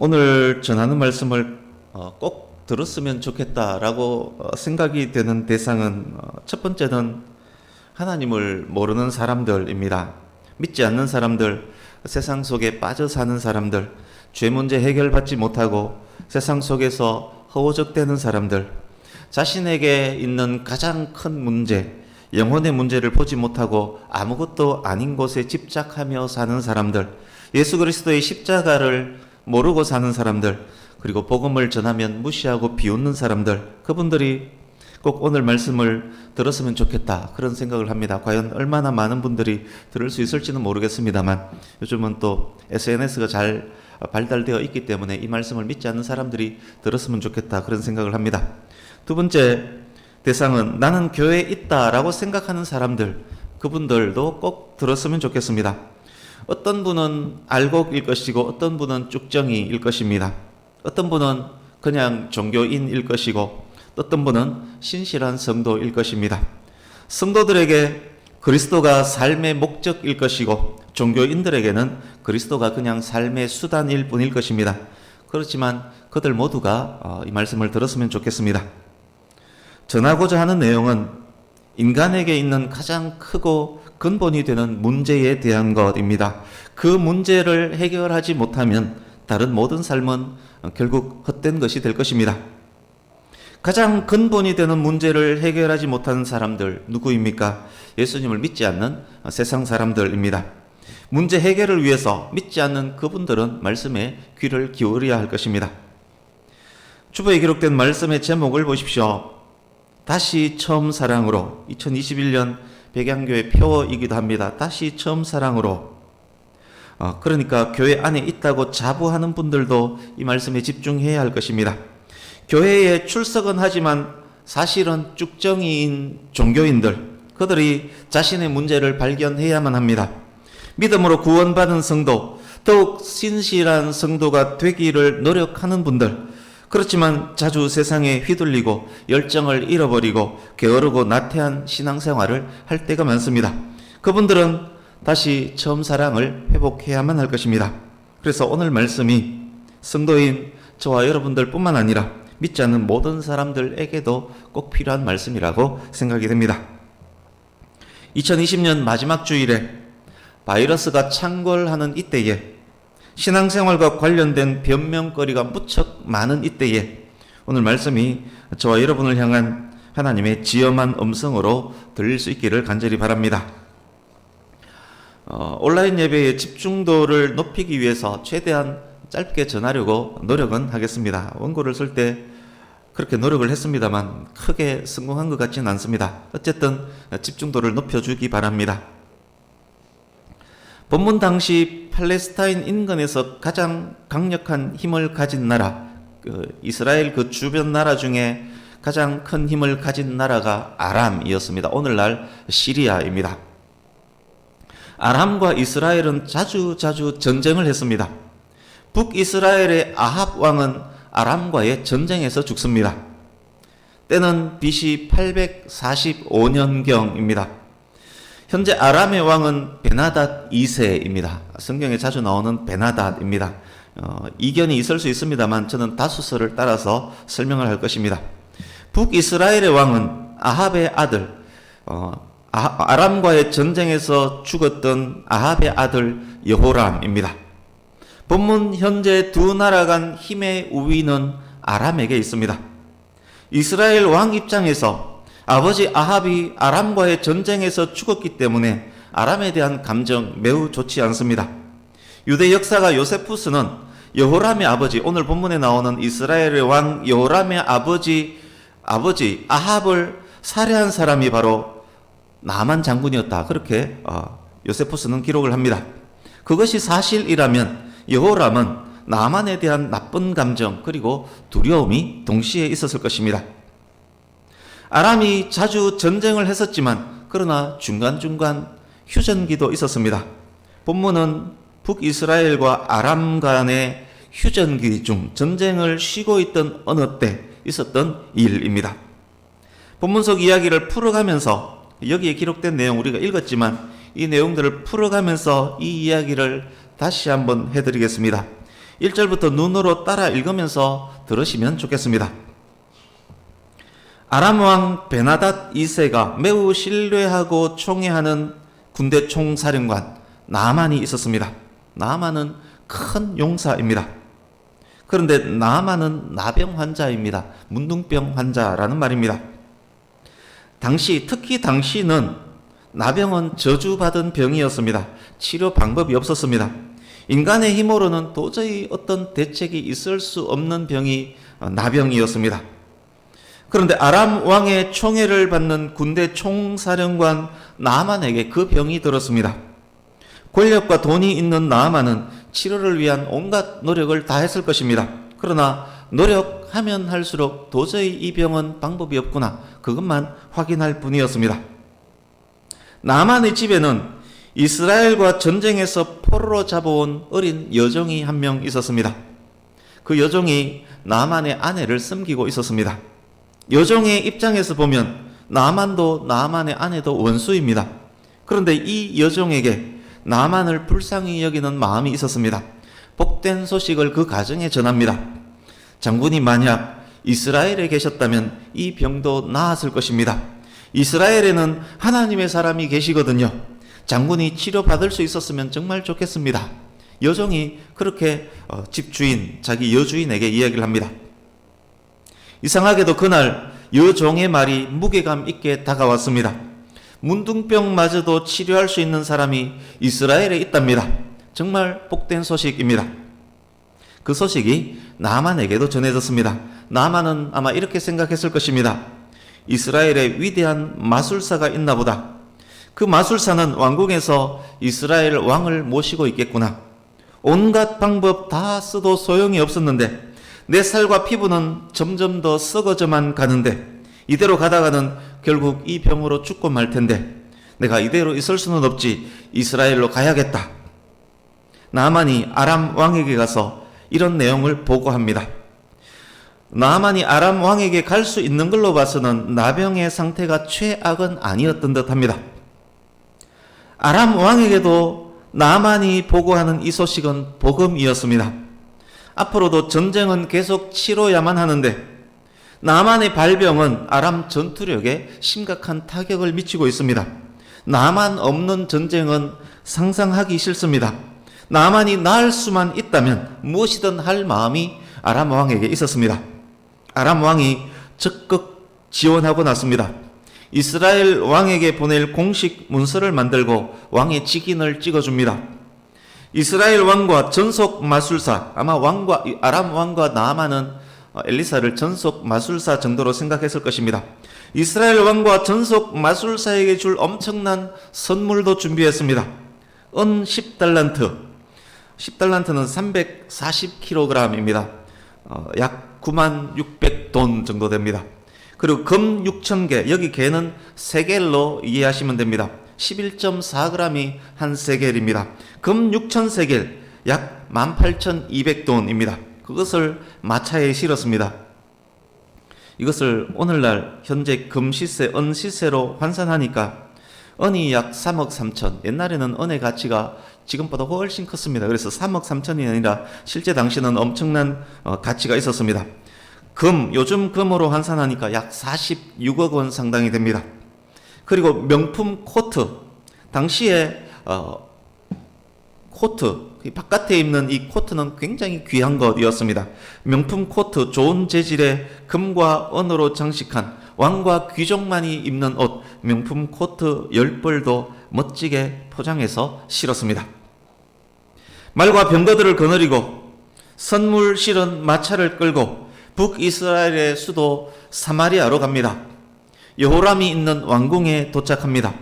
오늘 전하는 말씀을 꼭 들었으면 좋겠다라고 생각이 되는 대상은 첫 번째는 하나님을 모르는 사람들입니다. 믿지 않는 사람들, 세상 속에 빠져 사는 사람들, 죄 문제 해결받지 못하고 세상 속에서 허우적대는 사람들, 자신에게 있는 가장 큰 문제, 영혼의 문제를 보지 못하고 아무것도 아닌 곳에 집착하며 사는 사람들, 예수 그리스도의 십자가를 모르고 사는 사람들, 그리고 복음을 전하면 무시하고 비웃는 사람들, 그분들이 꼭 오늘 말씀을 들었으면 좋겠다, 그런 생각을 합니다. 과연 얼마나 많은 분들이 들을 수 있을지는 모르겠습니다만 요즘은 또 SNS가 잘 발달되어 있기 때문에 이 말씀을 믿지 않는 사람들이 들었으면 좋겠다, 그런 생각을 합니다. 두 번째 대상은 나는 교회에 있다라고 생각하는 사람들, 그분들도 꼭 들었으면 좋겠습니다. 어떤 분은 알곡일 것이고 어떤 분은 쭉정이일 것입니다. 어떤 분은 그냥 종교인일 것이고 어떤 분은 신실한 성도일 것입니다. 성도들에게 그리스도가 삶의 목적일 것이고 종교인들에게는 그리스도가 그냥 삶의 수단일 뿐일 것입니다. 그렇지만 그들 모두가 이 말씀을 들었으면 좋겠습니다. 전하고자 하는 내용은 인간에게 있는 가장 크고 근본이 되는 문제에 대한 것입니다. 그 문제를 해결하지 못하면 다른 모든 삶은 결국 헛된 것이 될 것입니다. 가장 근본이 되는 문제를 해결하지 못하는 사람들 누구입니까? 예수님을 믿지 않는 세상 사람들입니다. 문제 해결을 위해서 믿지 않는 그분들은 말씀에 귀를 기울여야 할 것입니다. 주보에 기록된 말씀의 제목을 보십시오. 다시 처음 사랑으로, 2021년 백양교회 표어이기도 합니다. 다시 처음 사랑으로. 그러니까 교회 안에 있다고 자부하는 분들도 이 말씀에 집중해야 할 것입니다. 교회에 출석은 하지만 사실은 쭉정이인 종교인들, 그들이 자신의 문제를 발견해야만 합니다. 믿음으로 구원받은 성도, 더욱 신실한 성도가 되기를 노력하는 분들, 그렇지만 자주 세상에 휘둘리고 열정을 잃어버리고 게으르고 나태한 신앙생활을 할 때가 많습니다. 그분들은 다시 처음 사랑을 회복해야만 할 것입니다. 그래서 오늘 말씀이 성도인 저와 여러분들 뿐만 아니라 믿지 않는 모든 사람들에게도 꼭 필요한 말씀이라고 생각이 됩니다. 2020년 마지막 주일에 바이러스가 창궐하는 이때에 신앙생활과 관련된 변명거리가 무척 많은 이때에 오늘 말씀이 저와 여러분을 향한 하나님의 지엄한 음성으로 들릴 수 있기를 간절히 바랍니다. 온라인 예배의 집중도를 높이기 위해서 최대한 짧게 전하려고 노력은 하겠습니다. 원고를 쓸 때 그렇게 노력을 했습니다만 크게 성공한 것 같지는 않습니다. 어쨌든 집중도를 높여주기 바랍니다. 본문 당시 팔레스타인 인근에서 가장 강력한 힘을 가진 나라, 이스라엘 그 주변 나라 중에 가장 큰 힘을 가진 나라가 아람이었습니다. 오늘날 시리아입니다. 아람과 이스라엘은 자주 전쟁을 했습니다. 북이스라엘의 아합 왕은 아람과의 전쟁에서 죽습니다. 때는 BC 845년경입니다. 현재 아람의 왕은 베나닷 2세입니다. 성경에 자주 나오는 베나닷입니다. 이견이 있을 수 있습니다만 저는 다수설을 따라서 설명을 할 것입니다. 북이스라엘의 왕은 아합의 아들, 아람과의 전쟁에서 죽었던 아합의 아들 여호람입니다. 본문 현재 두 나라 간 힘의 우위는 아람에게 있습니다. 이스라엘 왕 입장에서 아버지 아합이 아람과의 전쟁에서 죽었기 때문에 아람에 대한 감정 매우 좋지 않습니다. 유대 역사가 요세푸스는 여호람의 아버지, 오늘 본문에 나오는 이스라엘의 왕 여호람의 아버지 아합을 살해한 사람이 바로 나만 장군이었다, 그렇게 요세푸스는 기록을 합니다. 그것이 사실이라면 여호람은 나만에 대한 나쁜 감정 그리고 두려움이 동시에 있었을 것입니다. 아람이 자주 전쟁을 했었지만 그러나 중간중간 휴전기도 있었습니다. 본문은 북이스라엘과 아람 간의 휴전기 중 전쟁을 쉬고 있던 어느 때 있었던 일입니다. 본문 속 이야기를 풀어가면서 여기에 기록된 내용 우리가 읽었지만 이 내용들을 풀어가면서 이 이야기를 다시 한번 해드리겠습니다. 1절부터 눈으로 따라 읽으면서 들으시면 좋겠습니다. 아람 왕 베나닷 2세가 매우 신뢰하고 총애하는 군대 총사령관 나아만이 있었습니다. 나아만은 큰 용사입니다. 그런데 나아만은 나병 환자입니다. 문둥병 환자라는 말입니다. 특히 당시는 나병은 저주받은 병이었습니다. 치료 방법이 없었습니다. 인간의 힘으로는 도저히 어떤 대책이 있을 수 없는 병이 나병이었습니다. 그런데 아람 왕의 총애를 받는 군대 총사령관 나아만에게 그 병이 들었습니다. 권력과 돈이 있는 나아만은 치료를 위한 온갖 노력을 다했을 것입니다. 그러나 노력하면 할수록 도저히 이 병은 방법이 없구나, 그것만 확인할 뿐이었습니다. 나아만의 집에는 이스라엘과 전쟁에서 포로로 잡아온 어린 여종이 한 명 있었습니다. 그 여종이 나아만의 아내를 섬기고 있었습니다. 여종의 입장에서 보면 나아만도 나아만의 아내도 원수입니다. 그런데 이 여종에게 나아만을 불쌍히 여기는 마음이 있었습니다. 복된 소식을 그 가정에 전합니다. 장군이 만약 이스라엘에 계셨다면 이 병도 나았을 것입니다. 이스라엘에는 하나님의 사람이 계시거든요. 장군이 치료받을 수 있었으면 정말 좋겠습니다. 여종이 그렇게 집주인, 자기 여주인에게 이야기를 합니다. 이상하게도 그날 여종의 말이 무게감 있게 다가왔습니다. 문둥병마저도 치료할 수 있는 사람이 이스라엘에 있답니다. 정말 복된 소식입니다. 그 소식이 나아만에게도 전해졌습니다. 나아만은 아마 이렇게 생각했을 것입니다. 이스라엘에 위대한 마술사가 있나 보다. 그 마술사는 왕궁에서 이스라엘 왕을 모시고 있겠구나. 온갖 방법 다 써도 소용이 없었는데 내 살과 피부는 점점 더 썩어져만 가는데 이대로 가다가는 결국 이 병으로 죽고 말 텐데 내가 이대로 있을 수는 없지. 이스라엘로 가야겠다. 나아만이 아람 왕에게 가서 이런 내용을 보고합니다. 나아만이 아람 왕에게 갈 수 있는 걸로 봐서는 나병의 상태가 최악은 아니었던 듯합니다. 아람 왕에게도 나아만이 보고하는 이 소식은 복음이었습니다. 앞으로도 전쟁은 계속 치러야만 하는데 나아만의 발병은 아람 전투력에 심각한 타격을 미치고 있습니다. 나아만 없는 전쟁은 상상하기 싫습니다. 나아만이 나을 수만 있다면 무엇이든 할 마음이 아람 왕에게 있었습니다. 아람 왕이 적극 지원하고 났습니다. 이스라엘 왕에게 보낼 공식 문서를 만들고 왕의 직인을 찍어줍니다. 이스라엘 왕과 전속 마술사, 아마 아람 왕과 나아만은 엘리사를 전속 마술사 정도로 생각했을 것입니다. 이스라엘 왕과 전속 마술사에게 줄 엄청난 선물도 준비했습니다. 은 10달란트, 10달란트는 340kg입니다. 약 96,600돈 정도 됩니다. 그리고 금 6,000개, 여기 개는 세겔로 이해하시면 됩니다. 11.4g이 한 세겔입니다. 금 6,000세겔, 약 18,200돈입니다. 그것을 마차에 실었습니다. 이것을 오늘날 현재 금 시세, 은 시세로 환산하니까 은이 약 3억 3천, 옛날에는 은의 가치가 지금보다 훨씬 컸습니다. 그래서 3억 3천이 아니라 실제 당시는 엄청난 가치가 있었습니다. 요즘 금으로 환산하니까 약 46억 원 상당이 됩니다. 그리고 명품 코트, 당시에 코트, 바깥에 입는 이 코트는 굉장히 귀한 것이었습니다. 명품 코트, 좋은 재질의 금과 은으로 장식한 왕과 귀족만이 입는 옷, 명품 코트 10벌도 멋지게 포장해서 실었습니다. 말과 병거들을 거느리고 선물 실은 마차를 끌고 북이스라엘의 수도 사마리아로 갑니다. 여호람이 있는 왕궁에 도착합니다.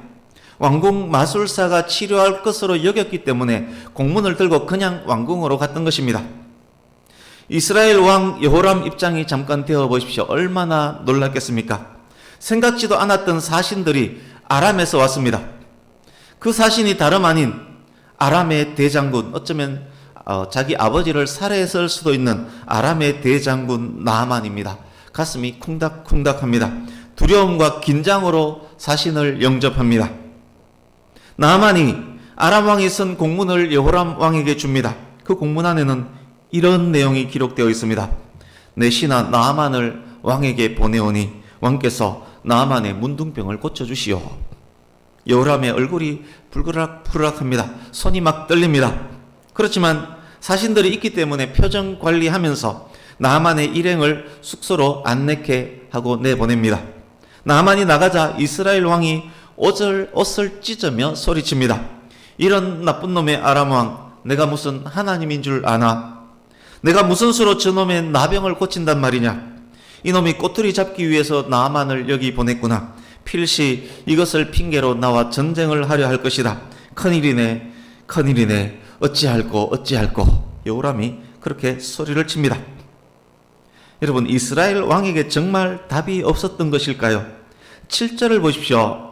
왕궁 마술사가 치료할 것으로 여겼기 때문에 공문을 들고 그냥 왕궁으로 갔던 것입니다. 이스라엘 왕 여호람 입장이 잠깐 되어 보십시오. 얼마나 놀랐겠습니까? 생각지도 않았던 사신들이 아람에서 왔습니다. 그 사신이 다름 아닌 아람의 대장군, 어쩌면 자기 아버지를 살해했을 수도 있는 아람의 대장군 나아만입니다. 가슴이 쿵닥쿵닥합니다. 두려움과 긴장으로 사신을 영접합니다. 나아만이 아람 왕이 쓴 공문을 여호람 왕에게 줍니다. 그 공문 안에는 이런 내용이 기록되어 있습니다. 내 신하 나아만을 왕에게 보내오니 왕께서 나아만의 문둥병을 고쳐주시오. 여호람의 얼굴이 불그락불그락합니다. 손이 막 떨립니다. 그렇지만 사신들이 있기 때문에 표정 관리하면서 나아만의 일행을 숙소로 안내케 하고 내보냅니다. 나아만이 나가자 이스라엘 왕이 옷을 찢으며 소리칩니다. 이런 나쁜 놈의 아람 왕, 내가 무슨 하나님인 줄 아나? 내가 무슨 수로 저놈의 나병을 고친단 말이냐? 이놈이 꼬투리 잡기 위해서 나아만을 여기 보냈구나. 필시 이것을 핑계로 나와 전쟁을 하려 할 것이다. 큰일이네, 큰일이네. 어찌할꼬. 여호람이 그렇게 소리를 칩니다. 여러분, 이스라엘 왕에게 정말 답이 없었던 것일까요? 7절을 보십시오.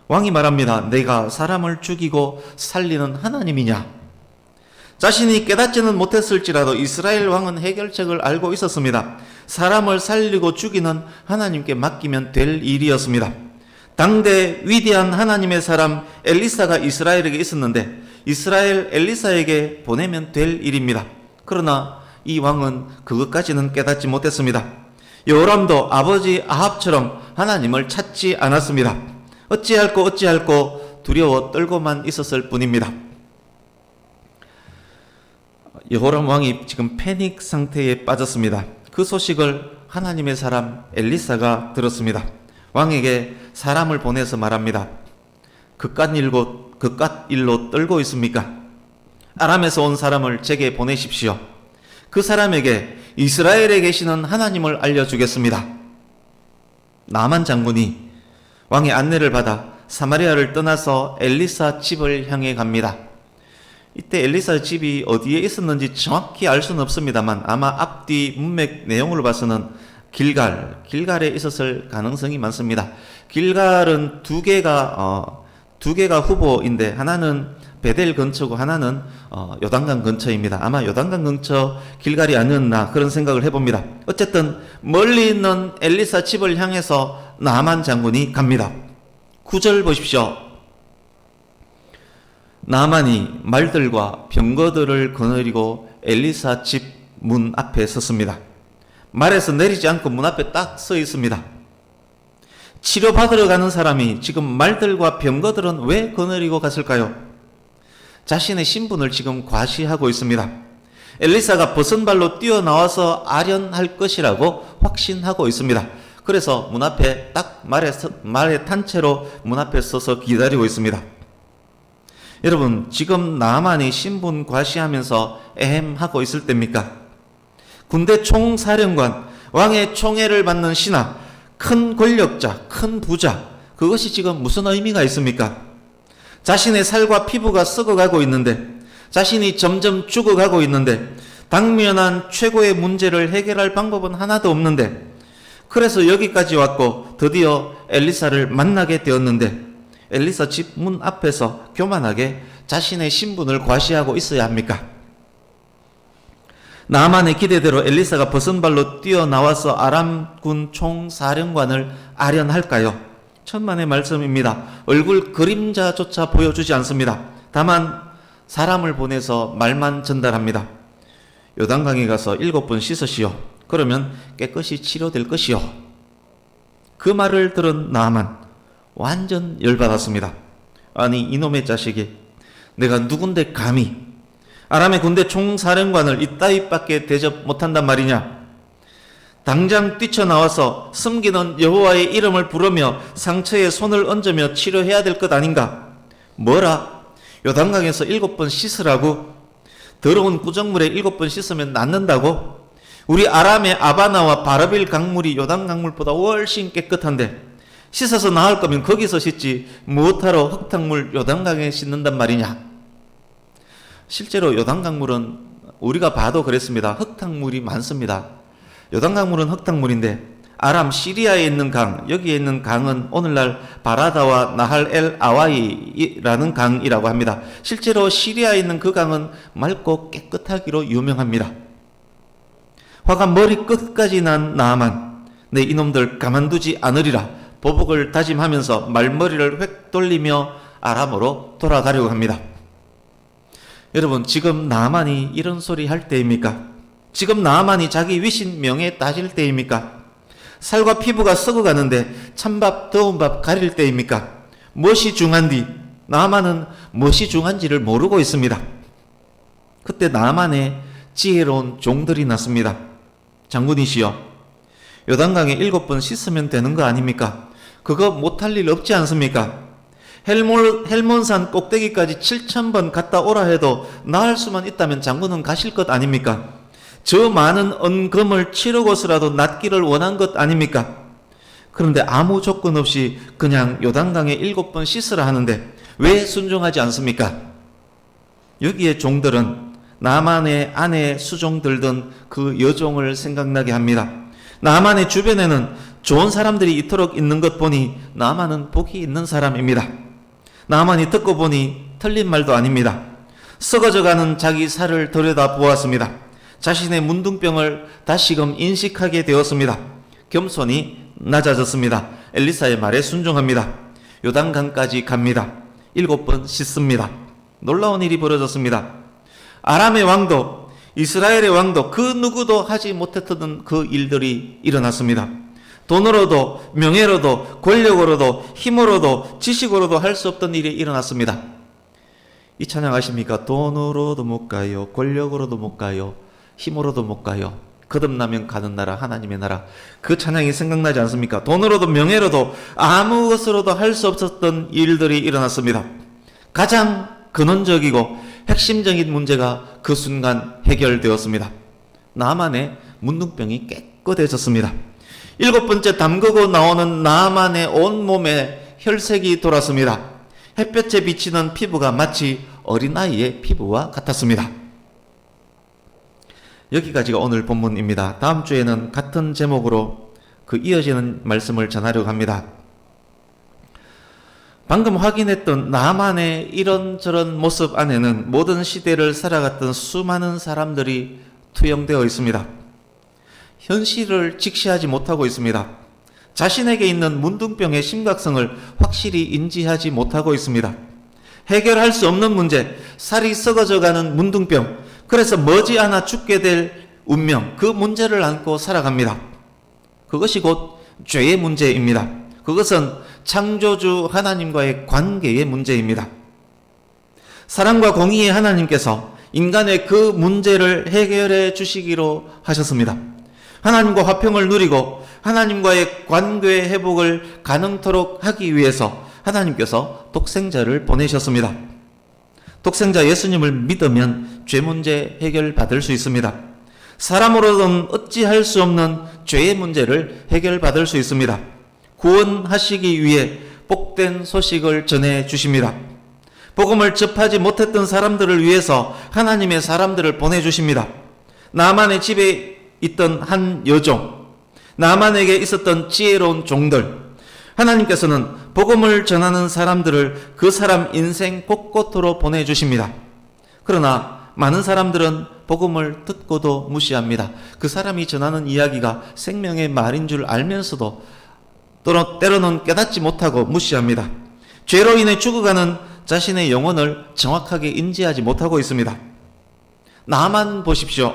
왕이 말합니다. 내가 사람을 죽이고 살리는 하나님이냐? 자신이 깨닫지는 못했을지라도 이스라엘 왕은 해결책을 알고 있었습니다. 사람을 살리고 죽이는 하나님께 맡기면 될 일이었습니다. 당대 위대한 하나님의 사람 엘리사가 이스라엘에게 있었는데 이스라엘 엘리사에게 보내면 될 일입니다. 그러나 이 왕은 그것까지는 깨닫지 못했습니다. 여호람도 아버지 아합처럼 하나님을 찾지 않았습니다. 어찌할꼬 두려워 떨고만 있었을 뿐입니다. 여호람 왕이 지금 패닉 상태에 빠졌습니다. 그 소식을 하나님의 사람 엘리사가 들었습니다. 왕에게 사람을 보내서 말합니다. 그깟 일로 떨고 있습니까? 아람에서 온 사람을 제게 보내십시오. 그 사람에게 이스라엘에 계시는 하나님을 알려주겠습니다. 나만 장군이 왕의 안내를 받아 사마리아를 떠나서 엘리사 집을 향해 갑니다. 이때 엘리사 집이 어디에 있었는지 정확히 알 수는 없습니다만 아마 앞뒤 문맥 내용으로 봐서는 길갈에 있었을 가능성이 많습니다. 길갈은 두 개가 후보인데 하나는 베델 근처고 하나는 요단강 근처입니다. 아마 요단강 근처 길갈이 아니었나 그런 생각을 해봅니다. 어쨌든 멀리 있는 엘리사 집을 향해서 나아만 장군이 갑니다. 9절 보십시오. 나아만이 말들과 병거들을 거느리고 엘리사 집 문 앞에 섰습니다. 말에서 내리지 않고 문 앞에 딱 서 있습니다. 치료받으러 가는 사람이 지금 말들과 병거들은 왜 거느리고 갔을까요? 자신의 신분을 지금 과시하고 있습니다. 엘리사가 벗은 발로 뛰어나와서 아련할 것이라고 확신하고 있습니다. 그래서 문 앞에 딱 말에 탄 채로 문 앞에 서서 기다리고 있습니다. 여러분, 지금 나아만이 신분 과시하면서 에헴하고 있을 때입니까? 군대 총사령관, 왕의 총애를 받는 신하, 큰 권력자, 큰 부자, 그것이 지금 무슨 의미가 있습니까? 자신의 살과 피부가 썩어가고 있는데, 자신이 점점 죽어가고 있는데, 당면한 최고의 문제를 해결할 방법은 하나도 없는데, 그래서 여기까지 왔고 드디어 엘리사를 만나게 되었는데 엘리사 집 문 앞에서 교만하게 자신의 신분을 과시하고 있어야 합니까? 나아만의 기대대로 엘리사가 벗은 발로 뛰어나와서 아람군 총사령관을 아련할까요? 천만의 말씀입니다. 얼굴 그림자조차 보여주지 않습니다. 다만 사람을 보내서 말만 전달합니다. 요단강에 가서 7번 씻으시오. 그러면 깨끗이 치료될 것이요. 그 말을 들은 나아만 완전 열받았습니다. 아니, 이놈의 자식이 내가 누군데 감히 아람의 군대 총사령관을 이따위밖에 대접 못한단 말이냐? 당장 뛰쳐나와서 숨기는 여호와의 이름을 부르며 상처에 손을 얹으며 치료해야 될 것 아닌가? 뭐라? 요단강에서 7번 씻으라고? 더러운 구정물에 7번 씻으면 낫는다고? 우리 아람의 아바나와 바르빌 강물이 요단 강물보다 훨씬 깨끗한데 씻어서 나을 거면 거기서 씻지 무엇하러 흙탕물 요단강에 씻는단 말이냐? 실제로 요단강물은 우리가 봐도 그랬습니다. 흙탕물이 많습니다. 요단강물은 흙탕물인데 아람 시리아에 있는 강, 여기에 있는 강은 오늘날 바라다와 나할 엘 아와이라는 강이라고 합니다. 실제로 시리아에 있는 그 강은 맑고 깨끗하기로 유명합니다. 화가 머리 끝까지 난 나아만, 내 이놈들 가만두지 않으리라 보복을 다짐하면서 말머리를 획 돌리며 아람으로 돌아가려고 합니다. 여러분, 지금 나아만이 이런 소리 할 때입니까? 지금 나아만이 자기 위신 명예에 따질 때입니까? 살과 피부가 썩어가는데 찬밥 더운 밥 가릴 때입니까? 무엇이 중한디? 나아만은 무엇이 중한지를 모르고 있습니다. 그때 나아만의 지혜로운 종들이 났습니다. 장군이시여, 요단강에 7번 씻으면 되는 거 아닙니까? 그거 못할 일 없지 않습니까? 헬몬산 꼭대기까지 7,000번 갔다 오라 해도 나을 수만 있다면 장군은 가실 것 아닙니까? 저 많은 언금을 치르고서라도 낫기를 원한 것 아닙니까? 그런데 아무 조건 없이 그냥 요단강에 7번 씻으라 하는데 왜 순종하지 않습니까? 여기에 종들은 나만의 아내 수종 들던 그 여종을 생각나게 합니다. 나만의 주변에는 좋은 사람들이 이토록 있는 것 보니 나만은 복이 있는 사람입니다. 나만이 듣고 보니 틀린 말도 아닙니다. 썩어져가는 자기 살을 들여다보았습니다. 자신의 문둥병을 다시금 인식하게 되었습니다. 겸손이 낮아졌습니다. 엘리사의 말에 순종합니다. 요단강까지 갑니다. 7번 씻습니다. 놀라운 일이 벌어졌습니다. 아람의 왕도, 이스라엘의 왕도 그 누구도 하지 못했던 그 일들이 일어났습니다. 돈으로도 명예로도 권력으로도 힘으로도 지식으로도 할 수 없던 일이 일어났습니다. 이 찬양 아십니까? 돈으로도 못 가요, 권력으로도 못 가요, 힘으로도 못 가요, 거듭나면 가는 나라 하나님의 나라. 그 찬양이 생각나지 않습니까? 돈으로도 명예로도 아무 것으로도 할 수 없었던 일들이 일어났습니다. 가장 근원적이고 핵심적인 문제가 그 순간 해결되었습니다. 나만의 문둥병이 깨끗해졌습니다. 7번째 담그고 나오는 나만의 온몸에 혈색이 돌았습니다. 햇볕에 비치는 피부가 마치 어린아이의 피부와 같았습니다. 여기까지가 오늘 본문입니다. 다음 주에는 같은 제목으로 그 이어지는 말씀을 전하려고 합니다. 방금 확인했던 나만의 이런저런 모습 안에는 모든 시대를 살아갔던 수많은 사람들이 투영되어 있습니다. 현실을 직시하지 못하고 있습니다. 자신에게 있는 문둥병의 심각성을 확실히 인지하지 못하고 있습니다. 해결할 수 없는 문제, 살이 썩어져가는 문둥병, 그래서 머지않아 죽게 될 운명, 그 문제를 안고 살아갑니다. 그것이 곧 죄의 문제입니다. 그것은 창조주 하나님과의 관계의 문제입니다. 사랑과 공의의 하나님께서 인간의 그 문제를 해결해 주시기로 하셨습니다. 하나님과 화평을 누리고 하나님과의 관계 회복을 가능토록 하기 위해서 하나님께서 독생자를 보내셨습니다. 독생자 예수님을 믿으면 죄 문제 해결받을 수 있습니다. 사람으로는 어찌할 수 없는 죄의 문제를 해결받을 수 있습니다. 구원하시기 위해 복된 소식을 전해 주십니다. 복음을 접하지 못했던 사람들을 위해서 하나님의 사람들을 보내주십니다. 나만의 집에 있던 한 여종, 나만에게 있었던 지혜로운 종들, 하나님께서는 복음을 전하는 사람들을 그 사람 인생 곳곳으로 보내주십니다. 그러나 많은 사람들은 복음을 듣고도 무시합니다. 그 사람이 전하는 이야기가 생명의 말인 줄 알면서도 때로는 깨닫지 못하고 무시합니다. 죄로 인해 죽어가는 자신의 영혼을 정확하게 인지하지 못하고 있습니다. 나만 보십시오.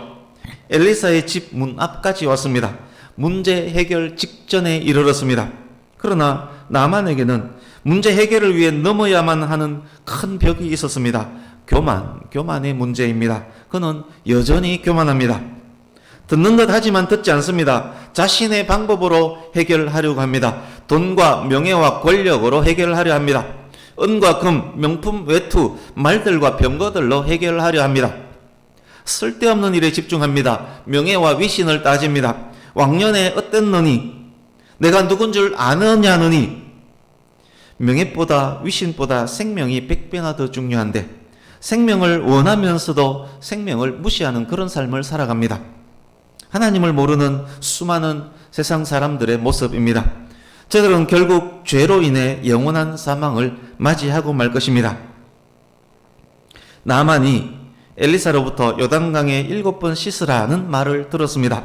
엘리사의 집 문 앞까지 왔습니다. 문제 해결 직전에 이르렀습니다. 그러나 나만에게는 문제 해결을 위해 넘어야만 하는 큰 벽이 있었습니다. 교만의 문제입니다. 그는 여전히 교만합니다. 듣는 듯 하지만 듣지 않습니다. 자신의 방법으로 해결하려고 합니다. 돈과 명예와 권력으로 해결하려 합니다. 은과 금, 명품 외투, 말들과 병거들로 해결하려 합니다. 쓸데없는 일에 집중합니다. 명예와 위신을 따집니다. 왕년에 어땠느니? 내가 누군 줄 아느냐느니? 명예보다 위신보다 생명이 100배나 더 중요한데 생명을 원하면서도 생명을 무시하는 그런 삶을 살아갑니다. 하나님을 모르는 수많은 세상 사람들의 모습입니다. 저들은 결국 죄로 인해 영원한 사망을 맞이하고 말 것입니다. 나만이 엘리사로부터 요단강에 7번 씻으라는 말을 들었습니다.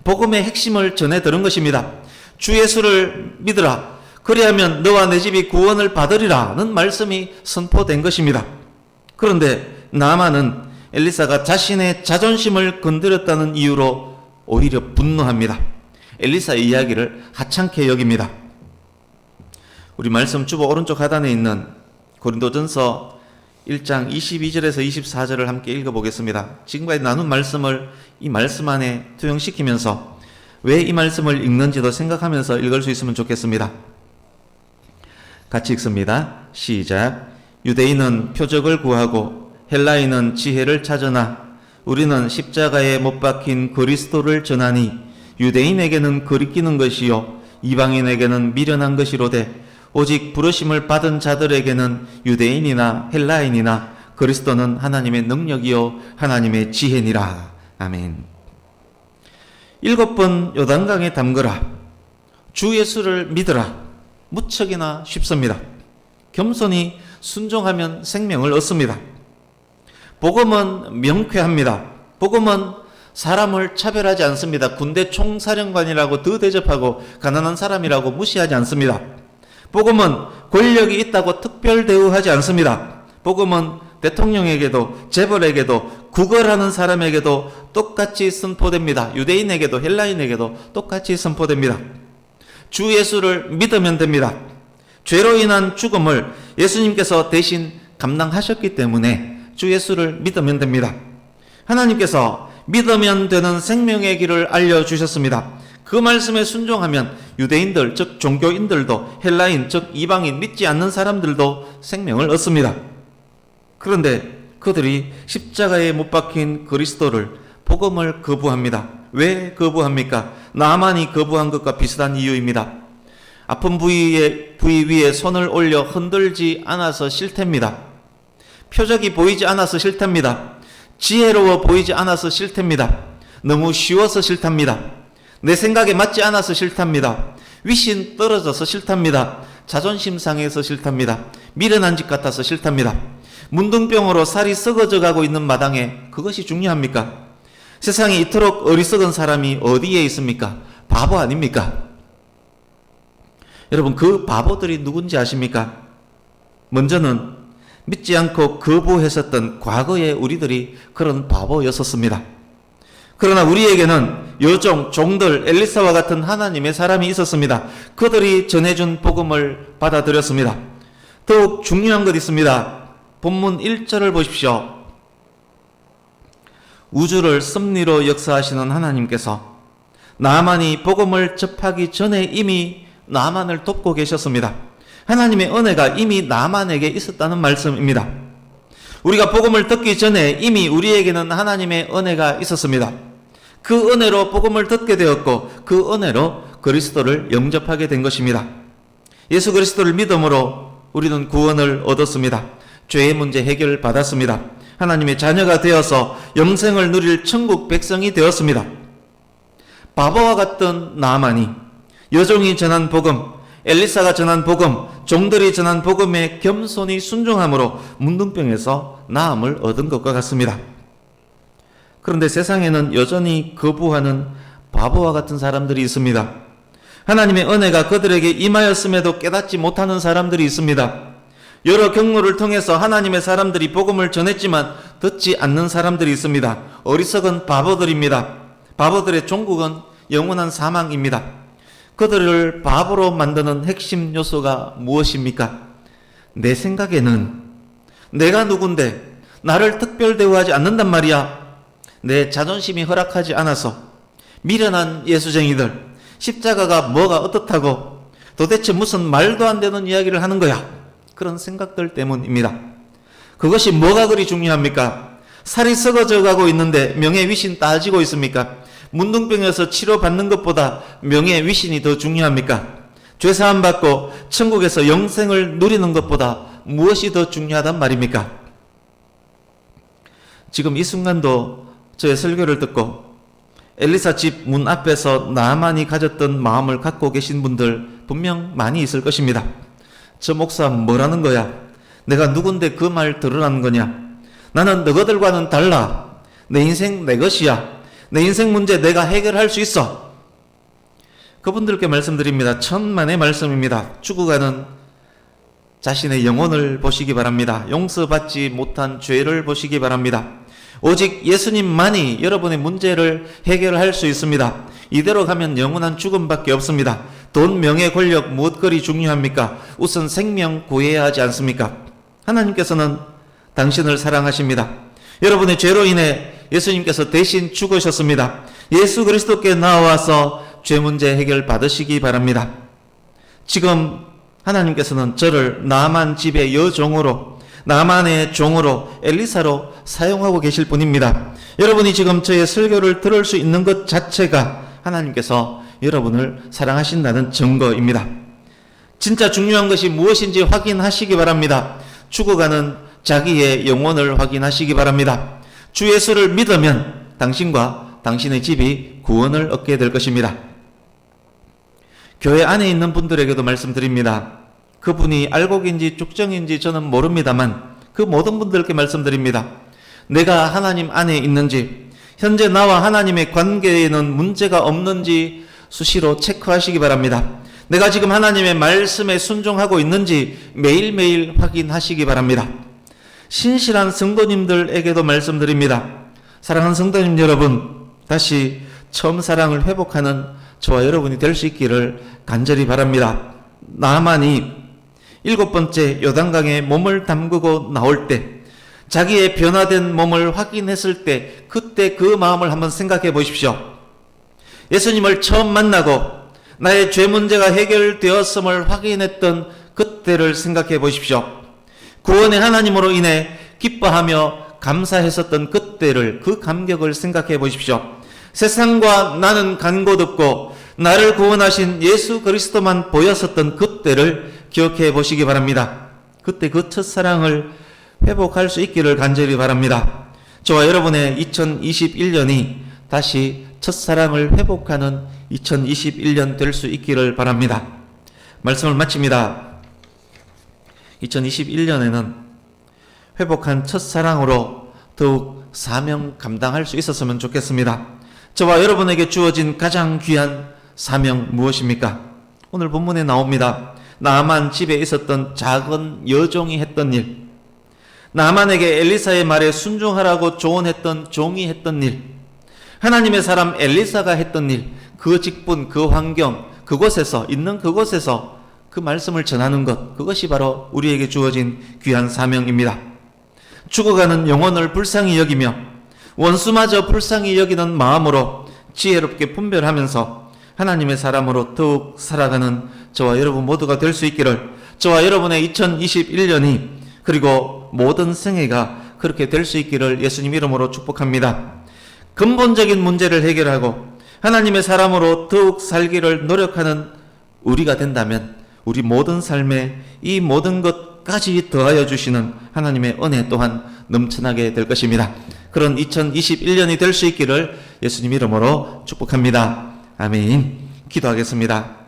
복음의 핵심을 전해 들은 것입니다. 주 예수를 믿으라. 그리하면 너와 내 집이 구원을 받으리라는 말씀이 선포된 것입니다. 그런데 나만은 엘리사가 자신의 자존심을 건드렸다는 이유로 오히려 분노합니다. 엘리사의 이야기를 하찮게 여깁니다. 우리 말씀 주보 오른쪽 하단에 있는 고린도전서 1장 22절에서 24절을 함께 읽어보겠습니다. 지금까지 나눈 말씀을 이 말씀 안에 투영시키면서 왜 이 말씀을 읽는지도 생각하면서 읽을 수 있으면 좋겠습니다. 같이 읽습니다. 시작. 유대인은 표적을 구하고 헬라인은 지혜를 찾으나 우리는 십자가에 못 박힌 그리스도를 전하니 유대인에게는 거리끼는 것이요 이방인에게는 미련한 것이로되 오직 부르심을 받은 자들에게는 유대인이나 헬라인이나 그리스도는 하나님의 능력이요 하나님의 지혜니라. 아멘. 7번 요단강에 담그라. 주 예수를 믿으라. 무척이나 쉽습니다. 겸손히 순종하면 생명을 얻습니다. 복음은 명쾌합니다. 복음은 사람을 차별하지 않습니다. 군대 총사령관이라고 더 대접하고 가난한 사람이라고 무시하지 않습니다. 복음은 권력이 있다고 특별 대우하지 않습니다. 복음은 대통령에게도 재벌에게도 구걸하는 사람에게도 똑같이 선포됩니다. 유대인에게도 헬라인에게도 똑같이 선포됩니다. 주 예수를 믿으면 됩니다. 죄로 인한 죽음을 예수님께서 대신 감당하셨기 때문에 주 예수를 믿으면 됩니다. 하나님께서 믿으면 되는 생명의 길을 알려주셨습니다. 그 말씀에 순종하면 유대인들, 즉 종교인들도 헬라인, 즉 이방인, 믿지 않는 사람들도 생명을 얻습니다. 그런데 그들이 십자가에 못 박힌 그리스도를, 복음을 거부합니다. 왜 거부합니까? 나만이 거부한 것과 비슷한 이유입니다. 아픈 부위 위에 손을 올려 흔들지 않아서 싫답니다. 표적이 보이지 않아서 싫답니다. 지혜로워 보이지 않아서 싫답니다. 너무 쉬워서 싫답니다. 내 생각에 맞지 않아서 싫답니다. 위신 떨어져서 싫답니다. 자존심 상해서 싫답니다. 미련한 짓 같아서 싫답니다. 문둥병으로 살이 썩어져 가고 있는 마당에 그것이 중요합니까? 세상에 이토록 어리석은 사람이 어디에 있습니까? 바보 아닙니까? 여러분, 그 바보들이 누군지 아십니까? 먼저는 믿지 않고 거부했었던 과거의 우리들이 그런 바보였었습니다. 그러나 우리에게는 여종, 종들, 엘리사와 같은 하나님의 사람이 있었습니다. 그들이 전해준 복음을 받아들였습니다. 더욱 중요한 것 있습니다. 본문 1절을 보십시오. 우주를 섭리로 역사하시는 하나님께서 나만이 복음을 접하기 전에 이미 나만을 돕고 계셨습니다. 하나님의 은혜가 이미 나만에게 있었다는 말씀입니다. 우리가 복음을 듣기 전에 이미 우리에게는 하나님의 은혜가 있었습니다. 그 은혜로 복음을 듣게 되었고 그 은혜로 그리스도를 영접하게 된 것입니다. 예수 그리스도를 믿음으로 우리는 구원을 얻었습니다. 죄의 문제 해결받았습니다. 하나님의 자녀가 되어서 영생을 누릴 천국 백성이 되었습니다. 바보와 같던 나만이 여종이 전한 복음, 엘리사가 전한 복음, 종들이 전한 복음에 겸손히 순종함으로 문둥병에서 나음을 얻은 것과 같습니다. 그런데 세상에는 여전히 거부하는 바보와 같은 사람들이 있습니다. 하나님의 은혜가 그들에게 임하였음에도 깨닫지 못하는 사람들이 있습니다. 여러 경로를 통해서 하나님의 사람들이 복음을 전했지만 듣지 않는 사람들이 있습니다. 어리석은 바보들입니다. 바보들의 종국은 영원한 사망입니다. 그들을 바보로 만드는 핵심 요소가 무엇입니까? 내 생각에는 내가 누군데 나를 특별 대우하지 않는단 말이야. 내 자존심이 허락하지 않아서 미련한 예수쟁이들, 십자가가 뭐가 어떻다고 도대체 무슨 말도 안 되는 이야기를 하는 거야. 그런 생각들 때문입니다. 그것이 뭐가 그리 중요합니까? 살이 썩어져 가고 있는데 명예위신 따지고 있습니까? 문둥병에서 치료받는 것보다 명예위신이 더 중요합니까? 죄사함 받고 천국에서 영생을 누리는 것보다 무엇이 더 중요하단 말입니까? 지금 이 순간도 저의 설교를 듣고 엘리사 집 문 앞에서 나만이 가졌던 마음을 갖고 계신 분들 분명 많이 있을 것입니다. 저 목사 뭐라는 거야? 내가 누군데 그 말 들으라는 거냐? 나는 너희들과는 달라. 내 인생 내 것이야. 내 인생 문제 내가 해결할 수 있어. 그분들께 말씀드립니다. 천만의 말씀입니다. 죽어가는 자신의 영혼을 보시기 바랍니다. 용서받지 못한 죄를 보시기 바랍니다. 오직 예수님만이 여러분의 문제를 해결할 수 있습니다. 이대로 가면 영원한 죽음밖에 없습니다. 돈, 명예, 권력 무엇 그리 중요합니까? 우선 생명 구해야 하지 않습니까? 하나님께서는 당신을 사랑하십니다. 여러분의 죄로 인해 예수님께서 대신 죽으셨습니다. 예수 그리스도께 나와서 죄 문제 해결 받으시기 바랍니다. 지금 하나님께서는 저를 나만 집의 여종으로, 나만의 종으로, 엘리사로 사용하고 계실 분입니다. 여러분이 지금 저의 설교를 들을 수 있는 것 자체가 하나님께서 여러분을 사랑하신다는 증거입니다. 진짜 중요한 것이 무엇인지 확인하시기 바랍니다. 죽어가는 자기의 영혼을 확인하시기 바랍니다. 주 예수를 믿으면 당신과 당신의 집이 구원을 얻게 될 것입니다. 교회 안에 있는 분들에게도 말씀드립니다. 그분이 알곡인지 쭉정인지 저는 모릅니다만 그 모든 분들께 말씀드립니다. 내가 하나님 안에 있는지, 현재 나와 하나님의 관계에는 문제가 없는지 수시로 체크하시기 바랍니다. 내가 지금 하나님의 말씀에 순종하고 있는지 매일매일 확인하시기 바랍니다. 신실한 성도님들에게도 말씀드립니다. 사랑하는 성도님 여러분, 다시 처음 사랑을 회복하는 저와 여러분이 될 수 있기를 간절히 바랍니다. 나만이 7번째 요단강에 몸을 담그고 나올 때, 자기의 변화된 몸을 확인했을 때, 그때 그 마음을 한번 생각해 보십시오. 예수님을 처음 만나고 나의 죄 문제가 해결되었음을 확인했던 그때를 생각해 보십시오. 구원의 하나님으로 인해 기뻐하며 감사했었던 그때를, 그 감격을 생각해 보십시오. 세상과 나는 간곳 없고 나를 구원하신 예수 그리스도만 보였었던 그때를 기억해 보시기 바랍니다. 그때 그 첫사랑을 회복할 수 있기를 간절히 바랍니다. 저와 여러분의 2021년이 다시 첫사랑을 회복하는 2021년 될 수 있기를 바랍니다. 말씀을 마칩니다. 2021년에는 회복한 첫사랑으로 더욱 사명 감당할 수 있었으면 좋겠습니다. 저와 여러분에게 주어진 가장 귀한 사명 무엇입니까? 오늘 본문에 나옵니다. 나만 집에 있었던 작은 여종이 했던 일, 나만에게 엘리사의 말에 순종하라고 조언했던 종이 했던 일, 하나님의 사람 엘리사가 했던 일, 그 직분, 그 환경, 그곳에서, 있는 그곳에서 그 말씀을 전하는 것, 그것이 바로 우리에게 주어진 귀한 사명입니다. 죽어가는 영혼을 불쌍히 여기며 원수마저 불쌍히 여기는 마음으로 지혜롭게 분별하면서 하나님의 사람으로 더욱 살아가는 저와 여러분 모두가 될 수 있기를, 저와 여러분의 2021년이 그리고 모든 생애가 그렇게 될 수 있기를 예수님 이름으로 축복합니다. 근본적인 문제를 해결하고 하나님의 사람으로 더욱 살기를 노력하는 우리가 된다면 우리 모든 삶에 이 모든 것까지 더하여 주시는 하나님의 은혜 또한 넘쳐나게 될 것입니다. 그런 2021년이 될 수 있기를 예수님 이름으로 축복합니다. 아멘. 기도하겠습니다.